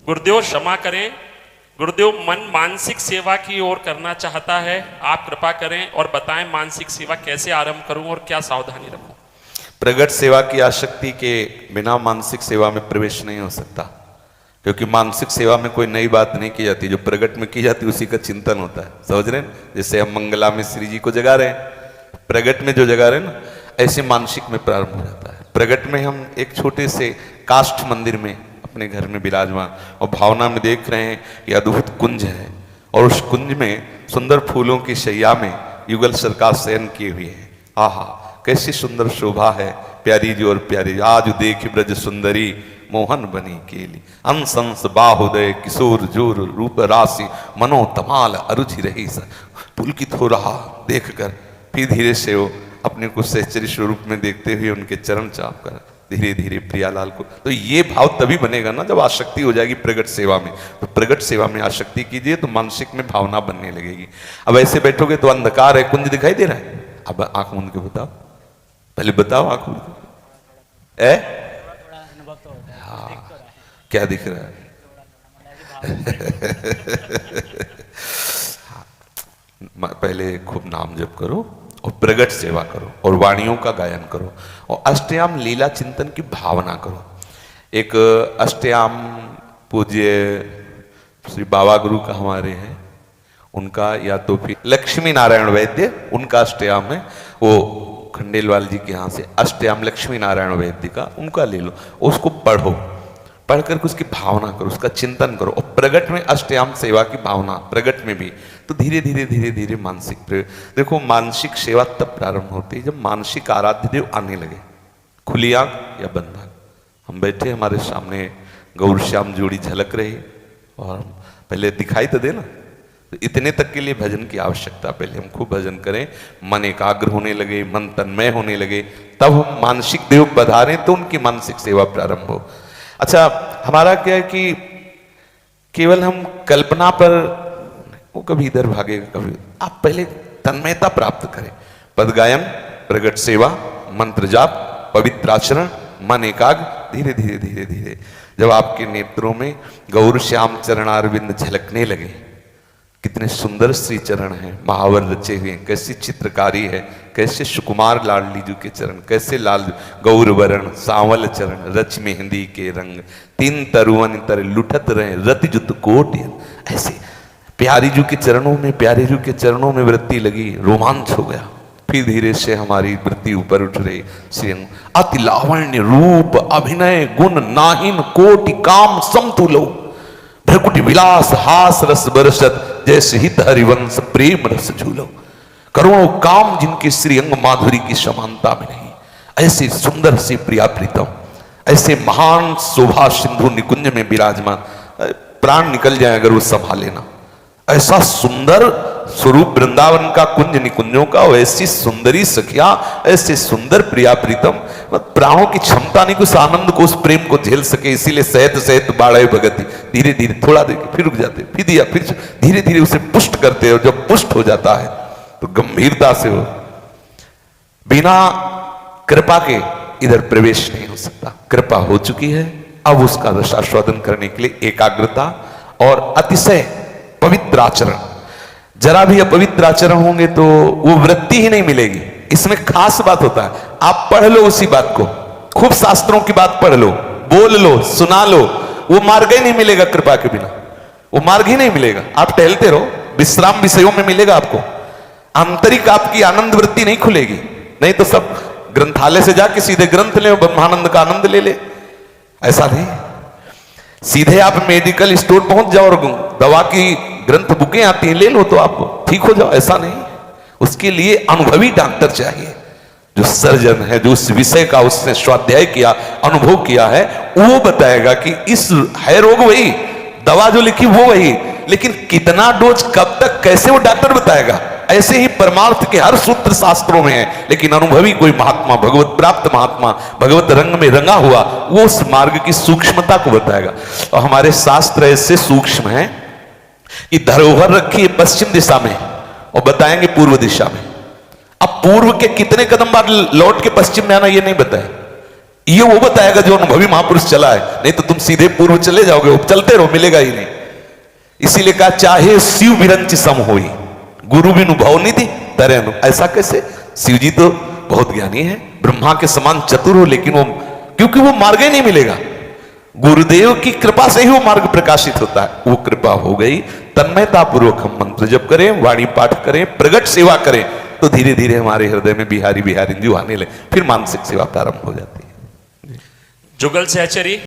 गुरुदेव क्षमा करें, गुरुदेव मन मानसिक सेवा की ओर करना चाहता है, आप कृपा करें और बताएं मानसिक सेवा कैसे आरंभ करूं और क्या सावधानी रखूं। प्रगट सेवा की आसक्ति के बिना मानसिक सेवा में प्रवेश नहीं हो सकता, क्योंकि मानसिक सेवा में कोई नई बात नहीं की जाती, जो प्रगट में की जाती है उसी का चिंतन होता है। समझ रहे हैं? जैसे हम मंगला में श्री जी को जगा रहे हैं, प्रगट में जो जगा रहे हैं ना, ऐसे मानसिक में प्रारंभ हो जाता है। प्रगट में हम एक छोटे से काष्ठ मंदिर में अपने घर में विराजमान और भावना में देख रहे हैं कि अद्भुत कुंज है, और उस कुंज में सुंदर फूलों की शैया में युगल सरकार शयन किए हुए हैं। आहा, कैसी सुंदर शोभा है, प्यारी जी और प्यारी। आज देख ब्रज सुंदरी मोहन बनी केली, अंसंस बाहुदय किशोर जोर रूप राशि मनो तमाल अरुचि रही। पुलकित हो रहा देखकर फिर धीरे से वो अपने को सहचरी स्वरूप में देखते हुए उनके चरण चाप कर धीरे धीरे प्रियालाल को। तो ये भाव तभी बनेगा ना जब आसक्ति हो जाएगी प्रगट सेवा में। तो प्रगट सेवा में आसक्ति कीजिए तो मानसिक में भावना बनने लगेगी। अब ऐसे बैठोगे तो अंधकार है, कुंज दिखाई दे रहा है। अब आंख मूंद के बताओ, पहले बताओ आंख मूंद के। हाँ, क्या दिख रहा है? पहले खूब नाम जप करो और प्रगट सेवा करो और वाणियों का गायन करो और अष्टयाम लीला चिंतन की भावना करो। एक अष्टयाम पूज्य श्री बाबा गुरु का हमारे हैं, उनका या तो फिर लक्ष्मी नारायण वैद्य, उनका अष्टयाम है, वो खंडेलवाल जी के यहाँ से अष्टयाम लक्ष्मी नारायण वैद्य का, उनका ले लो, उसको पढ़ो, पढ़ करके उसकी भावना करो, उसका चिंतन करो। और प्रगट में अष्टयाम सेवा की भावना प्रगट में भी, तो धीरे धीरे धीरे धीरे मानसिक देखो, मानसिक सेवा तब प्रारंभ होती है जब मानसिक आराध्य देव आने लगे, खुली आंख या बंद आंख। हम बैठे, हमारे सामने गौर श्याम जोड़ी झलक रही और हम पहले दिखाई तो देना। तो इतने तक के लिए भजन की आवश्यकता, पहले हम खूब भजन करें, मन एकाग्र होने लगे, मन तन्मय होने लगे, तब हम मानसिक देव पधारें तो उनकी मानसिक सेवा प्रारंभ हो। अच्छा, हमारा क्या है कि केवल हम कल्पना पर, वो कभी इधर भागेगा कभी, आप पहले तन्मयता प्राप्त करें। पद गायन, प्रगट सेवा, मंत्र जाप, पवित्र आचरण, मन एकाग्र, धीरे धीरे धीरे धीरे जब आपके नेत्रों में गौर श्याम चरणारविंद झलकने लगे, कितने सुंदर श्री चरण हैं, महावर रचे हुए, कैसी चित्रकारी है, कैसे सुकुमार लाडली जी के चरण, कैसे लाल गौर वरण सांवल चरण, रच मेहंदी के रंग, तीन तरुवन तर लुठत रहे रति जुत कोट। ऐसे प्यारी जी के चरणों में, प्यारी जी के चरणों में वृत्ति लगी, रोमांच हो गया। फिर धीरे से हमारी वृत्ति ऊपर उठ रही, श्री अति लावण्य रूप अभिनय गुण नाहिन कोटि काम समतुलो, भ्रकुटि विलास हास रस बरसत जैसे हित हरिवंश प्रेम रस झूलो। करोड़ों काम जिनके श्रीअंग माधुरी की समानता में नहीं, ऐसे सुंदर से प्रिया प्रीतम, ऐसे महान शोभा सिंधु निकुंज में विराजमान, प्राण निकल जाए अगर वो संभाले ना। ऐसा सुंदर स्वरूप वृंदावन का कुंज निकुंजों का, वैसी सुंदरी सखिया, ऐसे सुंदर प्रिया प्रीतम, प्राणों की क्षमता नहीं उस आनंद को, उस प्रेम को झेल सके, इसीलिए सहत सहत बाढ़े भगति। धीरे धीरे थोड़ा देखे फिर रुक जाते, फिर दिया, फिर धीरे धीरे उसे पुष्ट करते हो। जब पुष्ट हो जाता है तो गंभीरता से हो, बिना कृपा के इधर प्रवेश नहीं हो सकता। कृपा हो चुकी है, अब उसका रसास्वादन करने के लिए एकाग्रता और अतिशय पवित्र आचरण। जरा भी अपवित्र आचरण होंगे तो वो वृत्ति ही नहीं मिलेगी। इसमें खास बात होता है, आप पढ़ लो उसी बात को, खूब शास्त्रों की बात पढ़ लो, बोल लो, सुना लो, वो मार्ग ही नहीं मिलेगा कृपा के बिना, वो मार्ग ही नहीं मिलेगा। आप टहलते रहो, विश्राम विषयों में मिलेगा आपको, आंतरिक आपकी आनंद वृत्ति नहीं खुलेगी। नहीं तो सब ग्रंथालय से जाके सीधे ग्रंथ ले, ब्रह्मानंद का आनंद ले ले, ऐसा नहीं। सीधे आप मेडिकल स्टोर पहुंच जाओ और दवा की ग्रंथ बुकें आती हैं, ले लो तो आप ठीक हो जाओ, ऐसा नहीं। उसके लिए अनुभवी डॉक्टर चाहिए, जो सर्जन है, जो उस विषय का उसने स्वाध्याय किया, अनुभव किया है, वो बताएगा कि इस है रोग वही, दवा जो लिखी वो वही, लेकिन कितना डोज कब तक कैसे वो डॉक्टर बताएगा। ऐसे ही परमार्थ के हर सूत्र शास्त्रों में है, लेकिन अनुभवी कोई महात्मा, भगवत प्राप्त महात्मा, भगवत रंग में रंगा हुआ, वो उस मार्ग की सूक्ष्मता को बताएगा। और हमारे शास्त्र ऐसे सूक्ष्म हैं कि धरोहर रखी है पश्चिम दिशा में और बताएंगे पूर्व दिशा में। अब पूर्व के कितने कदम बाद लौट के पश्चिम में आना ये नहीं बताए, ये वो बताएगा जो अनुभवी महापुरुष चला है, नहीं तो तुम सीधे पूर्व चले जाओगे, वो चलते रहो, मिलेगा ही नहीं। इसीलिए कहा चाहे शिव बिरंच सम होई, गुरु बिनु भव निधि तरे अनु। ऐसा कैसे? शिव जी तो बहुत ज्ञानी है, ब्रह्मा के समान चतुर हो, लेकिन वो क्योंकि वो मार्ग ही नहीं मिलेगा, गुरुदेव की कृपा से ही वो मार्ग प्रकाशित होता है। वो कृपा हो गई, तन्मयता पूर्वक हम मंत्र जप करें, वाणी पाठ करें, प्रगट सेवा करें, तो धीरे धीरे हमारे हृदय में बिहारी बिहारी जो आने लगे, फिर मानसिक सेवा प्रारंभ हो जाती है। जुगल सहचरी